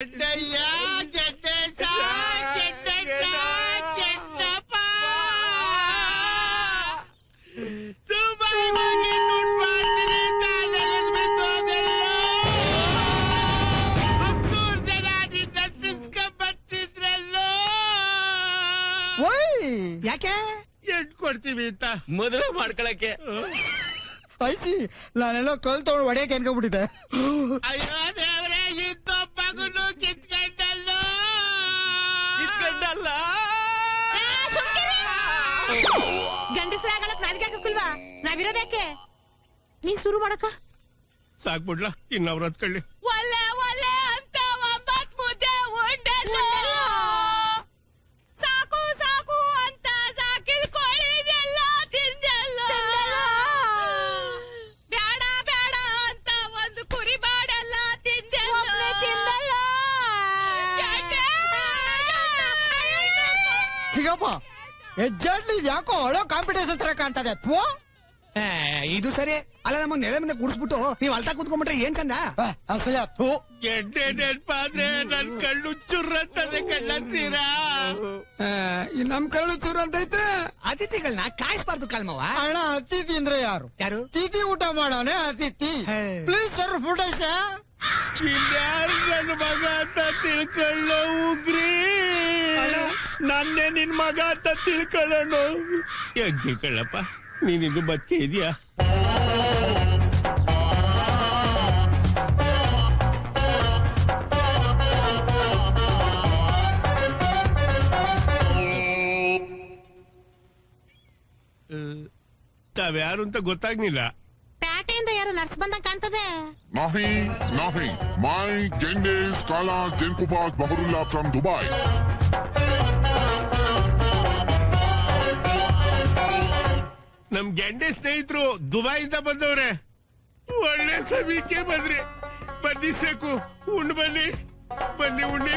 ಯಾಕೆ ಎಂಟ್ ಕೊಡ್ತೀವಿ ಅಂತ ಮದುವೆ ಮಾಡ್ಕೊಳಕ್ಕೆ. ಐಸಿ ನಾನೆಲ್ಲೋ ಕಲ್ ತಗೊಂಡು ಹೊಡೆಯಕ್ಕೆ ಅನ್ಕೊಂಡ್ಬಿಟ್ಟಿದ್ದೆ. ಅಯ್ಯೋ ದೇವ್ರೆ, ಇನ್ನೊಬ್ಬಗನು ಕಿತ್ಕೊಂಡಲ್ಲ. ಗಂಡಸರಾಗಲಕ್ ನಾಲ್ಗೆ ಹಾಕಲ್ವಾ? ನಾವಿರೋದ್ಯಾಕೆ? ನೀ ಶುರು ಮಾಡಕ ಸಾಕ್ಬಿಡ್ಲಾ, ಇನ್ನವ್ರು ಹತ್ಕೊಳ್ಳಿ. ಒಲ್ಲೆ ಒಲ್ಲೆ ಅಂತ 9 ಮುದ್ದೆ ಉಂಡಲ್ಲ. ಸಾಕು ಸಾಕು ಅಂತ ಸಾಕಿದ ಕೋಳಿನೆಲ್ಲ ತಿಂದಲ್ಲ. ಬೇಡ ಬೇಡ ಅಂತ ಒಂದು ಕುರಿ ಬಾಡಲ್ಲ ತಿಂದಲ್ಲ. ಚಿಗಪ್ಪ ಎಜ್ಜಾಡ್ಲಿ ಯಾಕೋ ಒಳೋ ಕಾಂಪಿಟೇಷನ್ ತರ ಕಾಣ್ತದೆ. ಇದು ಸರಿ ಅಲ್ಲ, ನಮ್ಮ ನೆಲೆ ಮುಂದೆ ಕೂಡಿಸ್ಬಿಟ್ಟು ನೀವ್ ಅಲ್ತಾ ಕೂತ್ಕೊಂಡ್ಬಿಟ್ರೆ ಏನ್ ಚಂದ. ಅಸಲ ಗೆಡ್ಡೆ ನೆನ್ಪಾದ್ರೆ ನನ್ ಕಣ್ಣು ಚುರ್ರಂತದೆ ಕಣ್ಣ ಸೀರಾ. ನಮ್ ಕರಳು ಚೂರು ಅಂತ ಐತೆ. ಅತಿಥಿಗಳನ್ನ ಕಾಯಿಸ್ಬಾರ್ದು ಕಾಲ್ಮವ. ಅಣ್ಣ ಅತಿಥಿ ಅಂದ್ರೆ ಯಾರು? ಯಾರು? ತಿಥಿ ಊಟ ಮಾಡೋನೆ ಅತಿಥಿ. ಪ್ಲೀಸ್ ಸರ್ ಫುಡ್ ಐಸಾ. ಇನ್ಯಾರು ನನ್ ಮಗ ಅಂತ ತಿಳ್ಕೊಳ್ಳ ಉಗ್ರಿ. ನನ್ನೇ ನಿನ್ ಮಗ ಅಂತ ತಿಳ್ಕೊಳ್ಳೋಣ. ಯಾಕೆ ತಿಳ್ಕೊಳ್ಳಪ್ಪ, ನೀನಿನ್ನು ಬದುಕೆ ಇದೆಯಾ? ತಾವ್ಯಾರು ಅಂತ ಗೊತ್ತಾಗ್ಲಿಲ್ಲ. ಪ್ಯಾಟೆಯಿಂದ ಯಾರು ನರ್ಸ್ ಬಂದಂಗ ಕಾಣ್ತದೆ. Nahi, Nahi. My Genghis Kala Jenkubaz Bahurullah from Dubai. ನಮ್ ಗೆಂಡೆ ಸ್ನೇಹಿತರು ದುಬೈಯಿಂದ ಬಂದವ್ರೆ. ಒಳ್ಳೆ ಸಮಯಕ್ಕೆ ಬಂದ್ರಿ. ಬನ್ನಿ ಸಾಕು, ಉಂಡು ಬನ್ನಿ. ಬನ್ನಿ ಉಣ್ಣಿ.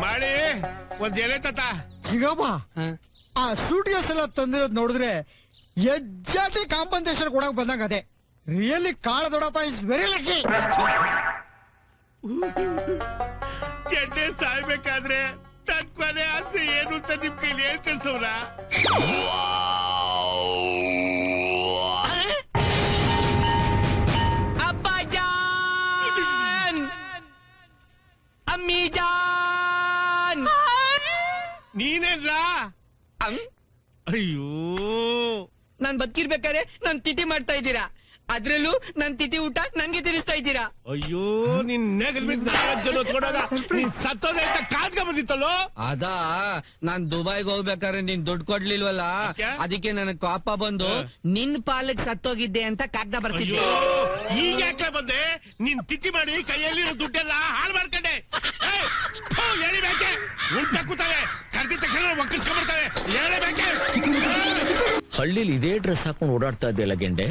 ಮಾಡಿ ಒಂದ್ ಎಲೆ ತಾತ. ಚಿಗಪ್ಪ ಆ ಸೂಟ್ ಕೇಸ್ ಎಲ್ಲ ತಂದಿರೋದ್ ನೋಡಿದ್ರೆ ಎಜ್ಜಾಟಿ ಕಾಂಪನ್ಸೇಷನ್ ಕೊಡಕ್ ಬಂದಂಗ ಅದೇ. ರಿಯಲಿ ಕಾಳ ದೊಡ್ಡಪ್ಪ ಇಸ್ ವೆರಿ ಲಕ್ಕಿ. ಗೆಡ್ಡೆ ಸಾಯ್ಬೇಕಾದ್ರೆ ತನ್ ಕೊನೆ ಆಸೆ ಏನು ಅಂತ ನಿಮ್ ಕೈಲಿ ಹೇಳ್ಕಳ್ಸವ್ರ. ಅಪ್ಪಾಜಾನ್, ಅಮ್ಮಿಜಾನ್, ನೀನೇನ್ರ? ಅಯ್ಯೋ, ನಾನ್ ಬದುಕಿರ್ಬೇಕಾದ್ರೆ ನನ್ ತಿಥಿ ಮಾಡ್ತಾ ಇದ್ದೀರಾ, ಅದ್ರಲ್ಲೂ ನನ್ ತಿಥಿ ಊಟ ನನ್ಗೆ ತಿನ್ನಿಸ್ತಾ ಇದ್ದೀರಾ. ಅಯ್ಯೋ, ನಿನ್ ನೆಗಲ್ ಬಿದ್ದು 4 ಜನ ಹೊತ್ಕೊಂಡಾಗ ನೀನ್ ಸತ್ತೋದೆ ಅಂತ ಕಾದ್ಕ ಬಂದಿತ್ತಲ್ಲೋ. ಅದಾ ನಾನ್ ದುಬೈಗೆ ಹೋಗ್ಬೇಕಾದ್ರೆ ನೀನ್ ದುಡ್ಡು ಕೊಡ್ಲಿಲ್ವಲ್ಲ, ಅದಕ್ಕೆ ನನಗ್ ಕೋಪ ಬಂದು ನಿನ್ ಪಾಲಕ್ ಸತ್ತೋಗಿದ್ದೆ ಅಂತ ಕಾಗ್ದ ಬರ್ತಿದ್ದೆ. ಈಗ ಯಾಕೆ ಬಂದೆ? ನೀನ್ ತಿಥಿ ಮಾಡಿ ಕೈಯಲ್ಲಿರೋ ದುಡ್ಡೆಲ್ಲ ಹಾಳು ಮಾಡ್ಕೊಂಡೆ. ಹೇಳಿಬೇಕೆ? ಉಂಟ ಕೂತವೆ, ಕರ್ದಿದ ತಕ್ಷಣ ಒಕ್ಕರ್ಸ್ಕೊಂಡ್ಬರ್ತವೆ. ಹೇಳಬೇಕೆ? ಹಳ್ಳಿಲಿ ಇದೇ ಡ್ರೆಸ್ ಹಾಕೊಂಡು ಓಡಾಡ್ತಾ ಇದೆಯಲ್ಲ ಗೆಂಡೆ.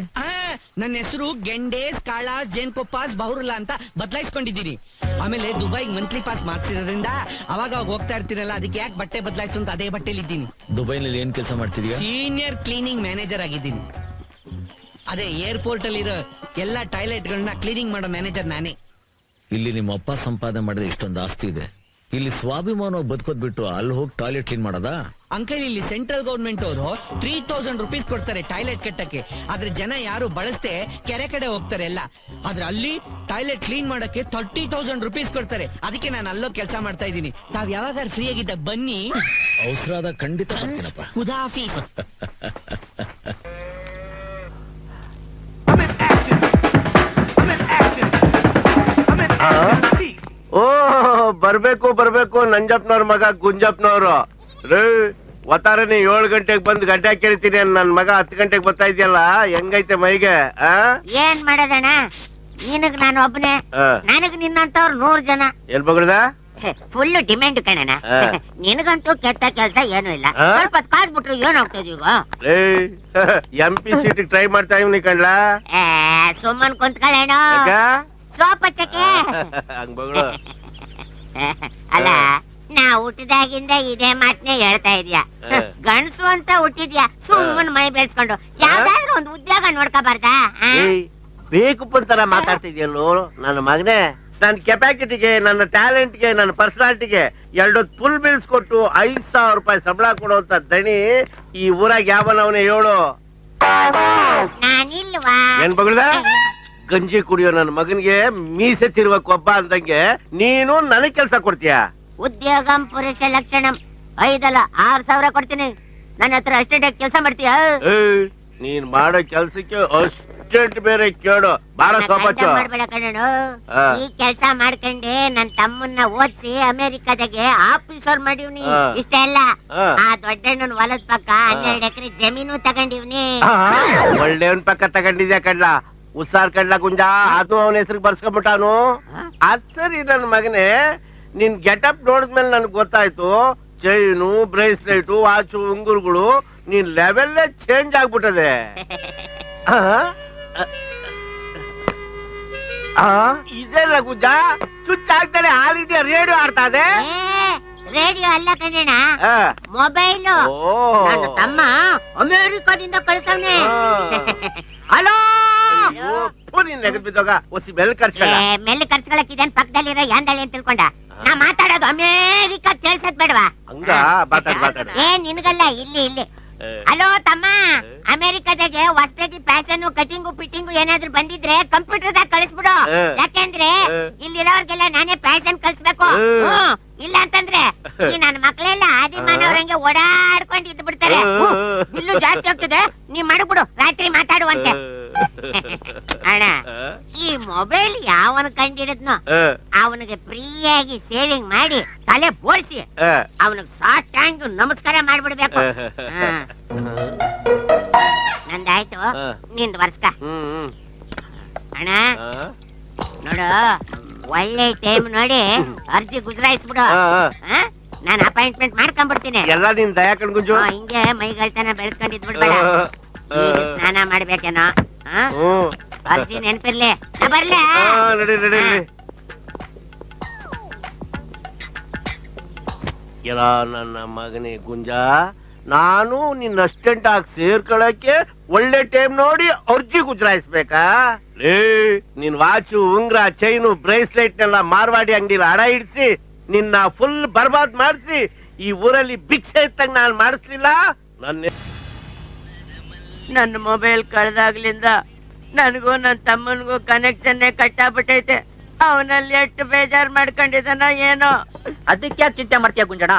ನನ್ನ ಹೆಸರು ಗೆಂಡೇಸ್ ಕಾಳಾಸ್ ಜೇನ್ಕೊಪ್ಪಾಸ್ ಬಹುರುಲ್ಲಾ ಅಂತ ಬದಲಾಯಿಸ್ಕೊಂಡಿದ್ದೀನಿ. ಆಮೇಲೆ ದುಬೈಗೆ ಮಂತ್ಲಿ ಪಾಸ್ ಮಾಡ್ಸಿರೋದ್ರಿಂದ ಅವಾಗ ಹೋಗ್ತಾ ಇರ್ತೀನಲ್ಲ, ಅದಕ್ಕೆ ಯಾಕೆ ಬಟ್ಟೆ ಬದಲಾಯಿಸು ಅಂತ ಅದೇ ಬಟ್ಟೆಲಿ ಇದ್ದೀನಿ. ದುಬೈನಲ್ಲಿ ಏನ್ ಕೆಲಸ ಮಾಡ್ತಿದೀಯ? ಸೀನಿಯರ್ ಕ್ಲೀನಿಂಗ್ ಮ್ಯಾನೇಜರ್ ಆಗಿದ್ದೀನಿ. ಅದೇ ಏರ್ಪೋರ್ಟ್ ಅಲ್ಲಿರೋ ಎಲ್ಲಾ ಟಾಯ್ಲೆಟ್ ಗಳನ್ನ ಕ್ಲೀನಿಂಗ್ ಮಾಡೋ ಮ್ಯಾನೇಜರ್ ನಾನೇ. ಇಲ್ಲಿ ನಿಮ್ಮ ಅಪ್ಪ ಸಂಪಾದನೆ ಮಾಡಿದ್ರೆ ಇಷ್ಟೊಂದು ಆಸ್ತಿ ಇದೆ, ಇಲ್ಲಿ ಸ್ವಾಭಿಮಾನ ಬದುಕೋದ್ ಬಿಟ್ಟು ಅಲ್ಲಿ ಹೋಗಿ ಟಾಯ್ಲೆಟ್ ಕ್ಲೀನ್ ಮಾಡೋದಾ? ಅಂಕಲ್, ಇಲ್ಲಿ ಸೆಂಟ್ರಲ್ ಗೌರ್ಮೆಂಟ್ ಅವರು 3000 ರೂಪೀಸ್ ಕೊಡ್ತಾರೆ ಟಾಯ್ಲೆಟ್ ಕಟ್ಟಕ್ಕೆ. ಆದ್ರೆ ಜನ ಯಾರು ಬಳಸದೆ ಕೆರೆ ಕಡೆ ಹೋಗ್ತಾರೆ ಎಲ್ಲ. ಆದ್ರೆ ಅಲ್ಲಿ ಟಾಯ್ಲೆಟ್ ಕ್ಲೀನ್ ಮಾಡಕ್ಕೆ 30,000 ರೂಪೀಸ್ ಕೊಡ್ತಾರೆ. ಅದಕ್ಕೆ ನಾನು ಅಲ್ಲೋ ಕೆಲಸ ಮಾಡ್ತಾ ಇದ್ದೀನಿ. ತಾವ್ ಯಾವಾಗ ಫ್ರೀ ಆಗಿದ್ದ ಬನ್ನಿ. ಅವಸರಾದ ಖಂಡಿತ ಬರ್ತೀನಪ್ಪ. ಖುದಾಫೀಸ್. ಓ ಬರ್ಬೇಕು ಬರ್ಬೇಕು ನಂಜಪ್ಪನವ್ರ ಮಗ ಗುಂಜಪ್ಪನವ್ರು. ರೇ ಒತ್ತಾರನೆ 7 ಗಂಟೆಗೆ ಬಂದು ಗಡ್ಡೆ ಕೇಳ್ತೀನಿ. ನನ್ ಮಗ 10 ಗಂಟೆಗೆ ಬರ್ತಾ ಇದೆಯಲ್ಲ, ಹೆಂಗೈತೆ ಮೈಗೆ? ಏನ್ ಮಾಡೋದಣ್ಣ, ನಿನಗ್ ನಾನು ಒಬ್ಬನೇ, ನನಗ್ ನಿನ್ನಂತವ್ರು 100 ಜನ. ಎಲ್ ಬಗ್ಳದ? ಫುಲ್ ಡಿಮ್ಯಾಂಡ್ ಕಣಣ. ನಿನಗಂತೂ ಕೆಟ್ಟ ಕೆಲ್ಸ ಏನು ಇಲ್ಲ. ಸ್ವಲ್ಪ ಕಾದ್ಬಿಟ್ರು ಏನಾಗ್ತದ ಈಗ? MP ಸೀಟ್ ಟ್ರೈ ಮಾಡ್ತಾ ಇವ್ನಿ ಕಣ್ಲಾ. ಸುಮ್ಮನ್ ಕುಂತ್ಕೊಳ್ಳೇನೋ ಸೋಪ್ ಹಚ್ಚಕ್ಕೆ. ಹಂಗ್ ಬಗಳು. ಅಲ್ಲ ನಾ ಹುಟ್ಟಿದಾಗಿಂದ ಇದೇ ಮಾತನ್ನೇ ಹೇಳ್ತಾ ಇದೀಯ. ಗಂಡಸು ಅಂತ ಹುಟ್ಟಿದ್ಯಾ, ಸುಮ್ಮನೆ ಮೈ ಬೆಳೆಸ್ಕೊಂಡು ಯಾವ್ದಾದ್ರು ಒಂದು ಉದ್ಯೋಗ ನೋಡ್ಕೋಬಾರ್ದಾ? ಬೇಕು ತರ ಮಾತಾಡ್ತಿದ್ಯಲ್ಲೋ ನನ್ನ ಮಗನೇ. ನನ್ನ ಕೆಪಾಸಿಟಿಗೆ, ನನ್ನ ಟ್ಯಾಲೆಂಟ್ಗೆ, ನನ್ನ ಪರ್ಸನಾಲಿಟಿಗೆ 2 ಫುಲ್ ಬಿಲ್ಸ್ ಕೊಟ್ಟು 5,000 ರೂಪಾಯಿ ಸಂಬಳ ಕೊಡುವಂತ ದಣಿ ಈ ಊರಾಗ ಯಾವನವನೇ ಹೇಳು? ನಾನಿಲ್ವಾ? ಏನ್ ಬಗ್ಳದ? ಗಂಜಿ ಕುಡಿಯೋ ನನ್ನ ಮಗನಿಗೆ ಮೀಸೆ ತಿರುವ ಕೊಬ್ಬ ಅಂದಂಗೆ ನೀನು ನನಗ್ ಕೆಲ್ಸ ಕೊಡ್ತೀಯ? ಉದ್ಯೋಗಂ ಪುರುಷ ಲಕ್ಷಣಂ 5 ಅಲ್ಲ 6,000 ಕೊಡ್ತೀನಿ. ನನ್ನ ಹತ್ರ ಅಷ್ಟೇ ಕೆಲಸ ಮಾಡ್ತೀಯ? ನೀನ್ ಮಾಡೋ ಕೆಲ್ಸಕ್ಕೆ ಅಷ್ಟೆಂಟ್ ಬೇರೆ ಕೇಳು. ಬಾರ ಸೋಪಚ್ಚು ಮಾಡ್ಬೇಡ ಕಣನು. ಈ ಕೆಲ್ಸ ಮಾಡ್ಕೊಂಡೆ ನನ್ ತಮ್ಮನ್ನ ಓದ್ಸಿ ಅಮೆರಿಕದಾಗೆ ಆಫೀಸರ್ ಮಾಡಿವ್ನಿ. ಇಷ್ಟೆಲ್ಲ ಆ ದೊಡ್ಡಣ್ಣನ ಹೊಲದ ಪಕ್ಕ 12 ಎಕರೆ ಜಮೀನು ತಗೊಂಡಿವ್ನಿ. ಒಳ್ಳೆಯವನ್ ಪಕ್ಕ ತಗೊಂಡಿದ್ಯಾ ಕಡ್ಲ? ಉಸಾರ್ ಕಡ್ಲ ಗುಂಜಾ, ಅದು ಅವನ ಹೆಸರಿಗೆ ಬರ್ಸ್ಕೊಂಡ್ಬಿಟ್ಟಾನು. ಅದ್ ಸರಿ ನನ್ ಮಗನೇ, ನಿನ್ ಗೆಟಪ್ ನೋಡಿದ್ಮೇಲೆ ನನ್ಗೆ ಗೊತ್ತಾಯ್ತು. ಚೈನು, ಬ್ರೇಸ್ಲೆಟ್, ವಾಚು, ಉಂಗುರುಗಳು ನೀನ್ ಲೆವೆಲ್ಲೇ ಚೇಂಜ್ ಆಗ್ಬಿಟ್ಟದೆ. ಇದೆಲ್ಲ ಗುಜ್ಜ ಚುಚ್ಚ ಆಗ್ತಾನೆ. ಆಲ್ ಇಂಡಿಯಾ ರೇಡಿಯೋ ಆಡ್ತಾ ಇದೆ. ರೇಡಿಯೋ ಅಲ್ಲ ಕಣ್ಣ, ಮೊಬೈಲು. ನನ್ನ ತಮ್ಮ ಅಮೆರಿಕದಿಂದ ಕಳ್ಸವ್ನೆ. ಹಲೋ, ನೆಗದ್ ಬಿದ್ದೋಗ ಒಸಿ ಬೆಲ್ ಖರ್ಚ್ಕೊಳ್ಳ. ಮೆಲ್ಲ ಖರ್ಚ್ಕೊಳಕ್ ಇದೇನ್ ಪಕ್ಕದಲ್ಲಿರೋ ಯಾಂದಳಿ ಅಂತ ತಿಳ್ಕೊಂಡ? ನಾ ಮಾತಾಡೋದು ಅಮೇರಿಕ ಕೇಳ್ಸದ್ ಬೇಡವಾ? ಹಂಗ ಮಾತಾಡ. ನಿನ್ಗಲ್ಲ, ಇಲ್ಲಿ. ಹಲೋ ತಮ್ಮ, ಅಮೆರಿಕದಾಗೆ ಹೊಸದಾಗಿ ಫ್ಯಾಷನ್, ಕಟಿಂಗು, ಫಿಟ್ಟಿಂಗು ಏನಾದ್ರು ಬಂದಿದ್ರೆ ಕಂಪ್ಯೂಟರ್ ದಾಗ ಕಳಿಸ್ಬಿಡು. ಯಾಕೆಂದ್ರೆ ಇಲ್ಲಿರೋರ್ಗೆಲ್ಲ ನಾನೇ ಫ್ಯಾಷನ್ ಕಲ್ಸ್ಬೇಕು. ಇಲ್ಲ ಅಂತಂದ್ರೆ ಈ ನನ್ನ ಮಕ್ಳೆಲ್ಲ ಆದಿಮಾನವ್ರಂಗೆ ಓಡಾಡ್ಕೊಂಡು ಇದ್ದು ಬಿಡ್ತಾರೆ. ಬಿಲ್ಲು ಜಾಸ್ತಿ ಹೋಗ್ತದೆ, ನೀವ್ ಮಾಡ್ಬಿಡು, ರಾತ್ರಿ ಮಾತಾಡುವಂತೆ. ಅಣ್ಣ, ಈ ಮೊಬೈಲ್ ಯಾವನ್ ಕಂಡಿಡದ್ನೋ ಅವನಿಗೆ ಫ್ರೀಯಾಗಿ ಸೇವಿಂಗ್ ಮಾಡಿ ತಲೆ ಬೋಳ್ಸಿ ಅವನಿಗೆ ಸಾಷ್ಟಾಂಗ ನಮಸ್ಕಾರ ಮಾಡ್ಬಿಡ್ಬೇಕು. ನಂದಾಯ್ತು, ನಿಂದ್ ವರ್ಷ. ಅಣ್ಣ ನೋಡು, ಒಳ್ಳೆ ಟೈಮ್ ನೋಡಿ ಅರ್ಜಿ ಗುಜರಾಯಿಸ್ಬಿಡು. ನಾನು ಅಪಾಯಿಂಟ್ಮೆಂಟ್ ಮಾಡ್ಕೊಂಡ್ಬಿಡ್ತೀನಿ. ಎಲ್ಲ ನಿನ್ ದಯಾಕಣ್ ಗುಂಜು. ಹಿಂಗೆ ಮೈಗಳ್ತನ ಬೆಳೆಸ್ಕೊಂಡಿದ್ ಬಿಡ್ಬೇಡ. ಈಗ ಸ್ನಾನ ಮಾಡ್ಬೇಕೇನೋ? ಅರ್ಜಿ ನೆನಪಿರ್ಲಿ, ನಾ ಬರ್ಲೇ? ಎಲ್ಲ ನನ್ನ ಮಗನೇ ಗುಂಜ, ನಾನು ನಿನ್ನ ಅಸ್ಟೆಂಟ್ ಆಗಿ ಸೇರ್ಕೊಳಕ್ಕೆ ಒಳ್ಳೆ ಟೈಮ್ ನೋಡಿ ಅರ್ಜಿ ಗುಜರಾಯಿಸ್ಬೇಕಾ? ನಿನ್ ವಾಚು, ಉಂಗ್ರ, ಚೈನು, ಬ್ರೇಸ್ಲೆಟ್ ನೆಲ್ಲ ಮಾರ್ವಾಡಿ ಅಂಗಡಿಲಿ ಅಡ ಇಡ್ಸಿ ನಿನ್ನ ಫುಲ್ ಬರ್ಬಾದ್ ಮಾಡಿಸಿ ಈ ಊರಲ್ಲಿ ಭಿಕ್ಷೆ ಇತ್ತಂಗ್ ನಾನು ಮಾಡಿಸ್ಲಿಲ್ಲ. ನನ್ನ ಮೊಬೈಲ್ ಕಳ್ದಾಗ್ಲಿಂದ ನನಗೂ ನನ್ನ ತಮ್ಮನಿಗೂ ಕನೆಕ್ಷನ್ ಕಟ್ಟಾಬಿಟ್ಟೈತೆ. ಅವನಲ್ಲಿ ಎಷ್ಟು ಬೇಜಾರ್ ಮಾಡ್ಕೊಂಡಿದ್ದಾನ ಏನೋ. ಅದಕ್ಕೆ ಯಾಕೆ ಚಿಂತೆ ಮಾಡ್ತೀಯ ಗುಂಜಣ?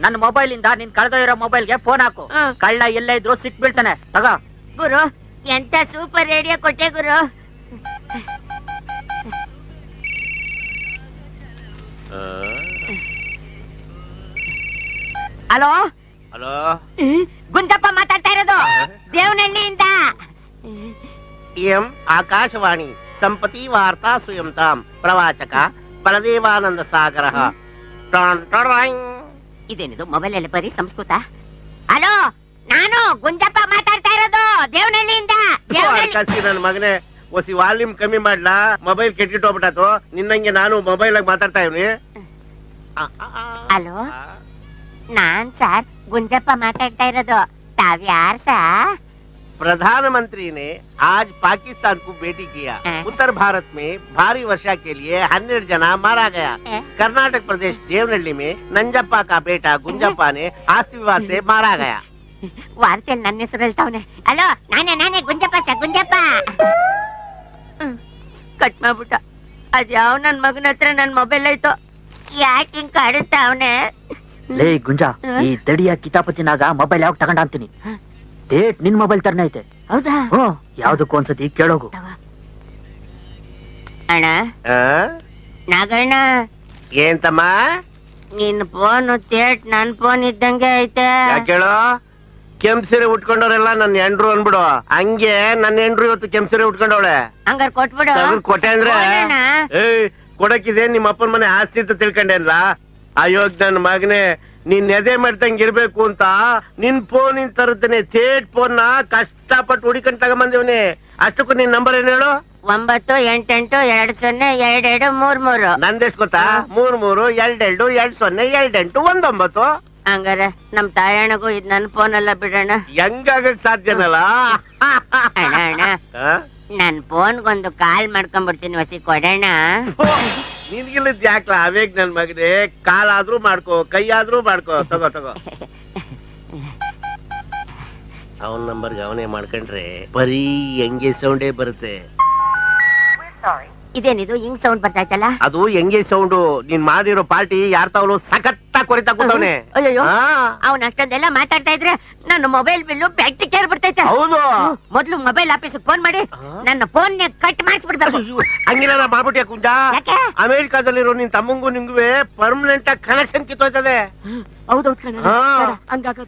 ನನ್ನ ಮೊಬೈಲ್ ಇಂದ ನಿನ್ ಕಳೆದ ಇರೋ ಮೊಬೈಲ್ಗೆ ಫೋನ್ ಹಾಕು. ಕಳ್ಳ ಎಲ್ಲೇ ಇದ್ರು ಸಿಕ್ ಬೀಳ್ತಾನೆ. ತಗೋ ಗುರು, ಎಂತ ಸೂಪರ್ ರೇಡಿಯೋ ಕೊಟ್ಟೆ ಗುರು. ಹಲೋ ಹಲೋ, ಗುಂಜಪ್ಪ ಮಾತಾಡ್ತಾ ಇರೋದು ದೇವನಹಳ್ಳಿಯಿಂದ. ಎಂ ಆಕಾಶವಾಣಿ ಸಂಪತಿ ವಾರ್ತಾ ಸುಯಂತಾಂ ಪ್ರವಾಚಕ ಬಲದೇವಾನಂದ ಸಾಗರ. ಇದೇನಿದು ಮೊಬೈಲ್ ಅಲ್ಲಿ ಬರೀ ಸಂಸ್ಕೃತ? ಹಲೋ, ನಾನು ಗುಂಜಪ್ಪ ಮಾತಾಡ್ತಾ ಇರೋದು ದೇವನಹಳ್ಳಿಯಿಂದ. ನನ್ನ ಮಗನೇ, ಒಸಿ ವಾಲ್ಯೂಮ್ ಕಮ್ಮಿ ಮಾಡ್ಲಾ? ಮೊಬೈಲ್ ಕೆಟ್ಟಿಟ್ಟೋಗ್ಬಿಟ್ಟು ನಿನ್ನಂಗೆ ನಾನು ಮೊಬೈಲ್ ಆಗಿ ಮಾತಾಡ್ತಾ ಇವ್ನಿ. ಹಲೋ, ನಾನ್ ಸರ್ ಗುಂಜಪ್ಪ ಮಾತಾಡ್ತಾ ಇರೋದು. ತಾವ್ಯಾರ ಸರ್? प्रधानमंत्री ने आज पाकिस्तान को भेटी किया। उत्तर भारत में भारी वर्षा के लिए 12 जना मारा गया। कर्नाटक प्रदेश देवनहल्ली में नंजप्पा का बेटा गुंजप्पा ने आस्ति विवाद से मारा गया। ವಾರ್ತೆಯಲ್ಲಿ ನನ್ನ ಹೆಸರು ಹೇಳ್ತಾವನೆ. ಹಲೋ, ನಾನೇ ಗುಂಜಪ್ಪ ಸರ್, ಗುಂಜಪ್ಪ. ಕಟ್ ಮಾಡ್ಬಿಟ್ಟ. ಅದ್ ಯಾವ ನನ್ ಮಗನ ಹತ್ರ ನನ್ ಮೊಬೈಲ್ ಐತೋ, ಯಾಕೆ ಹಿಂಗ್ ಕಾಡಿಸ್ತಾವನೆ? ಲೇ ಗುಂಜಾ, ಈ ದಡಿಯ ಕಿತಾಪತಿನಾಗ ಮೊಬೈಲ್ ಯಾವಾಗ ತಗೊಂಡ ಅಂತೀನಿ. ಡೇಟ್ ನಿನ್ ಮೊಬೈಲ್ ತರನೇ ಐತೆ. ಹೌದಾ? ಯಾವ್ದಕ್ಕೂ ಒಂದ್ಸತಿ ಕೇಳೋಗು. ಅಣ್ಣ, ನಾಗಣ್ಣ, ಏಂತಮ್ಮ ನಿನ್ ಫೋನ್ ತೇಟ್ ನನ್ ಫೋನ್ ಇದ್ದಂಗೆ ಐತೆ. ಯಾಕೇಳೋ? ಕೆಂಪ್ ಸೀರೆ ಉಟ್ಕೊಂಡವ್ರೆಲ್ಲ ನನ್ನ ಹೆಂಡ್ರು ಅನ್ಬಿಡು. ಹಂಗೆ ನನ್ನ ಹೆಂಡ್ರು ಇವತ್ತು ಕೆಂಪ್ ಸೀರೆ ಉಟ್ಕೊಂಡವಳೆ. ಹಂಗಾರ ಕೊಟ್ಬಿಡು. ಕೊಟ್ಟೆ ಅಂದ್ರೆ ಕೊಡಕ್ಕಿದೆ ನಿಮ್ಮ ಅಪ್ಪನ ಮನೆ ಆಸ್ತಿ ಅಂತ ತಿಳ್ಕೊಂಡೇನ್ಲ? ಅಯೋಗ್ ನನ್ ಮಗನೇ, ನೀನ್ ಎದೆ ಮಾಡ್ದಂಗ್ ಇರ್ಬೇಕು ಅಂತ ನಿನ್ ಫೋನ್ ತರತೇನೆ. ಥೇಟ್ ಫೋನ್ ನ ಕಷ್ಟಪಟ್ಟು ಹುಡಿಕೊಂಡ್ ತಗೊಂಬಂದಿವ್ನಿ. ಅಷ್ಟಕ್ಕೂ ನಿನ್ ನಂಬರ್ ಏನ್ ಹೇಳು? 988202233. ನಂದೆಷ್ಟು ಗೊತ್ತಾ? 3322222819. ಹಂಗಾರೆ ನಮ್ ತಾಯಣ್ಣಗೂ ಇದ್ ನನ್ ಫೋನ್ ಅಲ್ಲ ಬಿಡೋಣ. ಹೆಂಗಾಗಕ್ ಸಾಧ್ಯನಲ್ಲ? ಅಣ್ಣ ಅಣ್ಣ ನನ್ ಫೋನ್ಗೊಂದು ಕಾಲ್ ಮಾಡ್ಕೊಂಡ್ಬಿಡ್ತೀನಿ, ಹೊಸಿ ಕೊಡೋಣ. ನಿನ್ಗಿಲ್ಲದ್ ಯಾಕ್ಲ ಅವೇಗ್ ನನ್ ಮಗನೇ? ಕಾಲಾದ್ರೂ ಮಾಡ್ಕೋ, ಕೈ ಆದ್ರೂ ಮಾಡ್ಕೋ. ತಗೋ ಅವನ್ ನಂಬರ್ಗೆ ಅವನೇ ಮಾಡ್ಕೊಂಡ್ರೆ ಬರೀ ಹೆಂಗೆ ಸೌಂಡೇ ಬರುತ್ತೆ. ಇದೇನಿದು ಹಿಂಗ್ ಸೌಂಡ್ ಬರ್ತಾ ಇತ್ತಲ್ಲ? ಅದು ಹೆಂಗೆ ಸೌಂಡು. ನೀನ್ ಮಾಡಿರೋ ಪಾರ್ಟಿ ಯಾರ್ ತಾವಲು ಸಖತ್ತ ಕೊರಿತಾ ಕೂತವನೆ. ಅಯ್ಯೋ ಅವ್ನ ಅಷ್ಟೊಂದೆಲ್ಲ ಮಾತಾಡ್ತಾ ಇದ್ರೆ ನನ್ನ ಮೊಬೈಲ್ ಬಿಲ್ಲು ಬ್ಯಾಟ್ರಿ ಕೇರ್ ಬಿಡ್ತೈತೆ. ಹೌದು, ಮೊದ್ಲು ಮೊಬೈಲ್ ಆಫೀಸ್ ಫೋನ್ ಮಾಡಿ ನನ್ನ ಫೋನ್ ಕಟ್ ಮಾಡಿಸ್ಬಿಡ್ಬೇಕು. ಹಂಗಿಲ್ಲ ಮಾಡ್ಬಿಟ್ಯಾ ಕುಂಜ? ಯಾಕೆ? ಅಮೆರಿಕಾದಲ್ಲಿರೋ ನಿನ್ ತಮ್ಮಂಗೂ ನಿಂಗುವೆ ಪರ್ಮನೆಂಟ್ ಆಗಿ ಕನೆಕ್ಷನ್ ಕಿತ್ತೋಯ್ತದೆ. ಹೌದೌದು ಕಣ, ಹಂಗಾಗ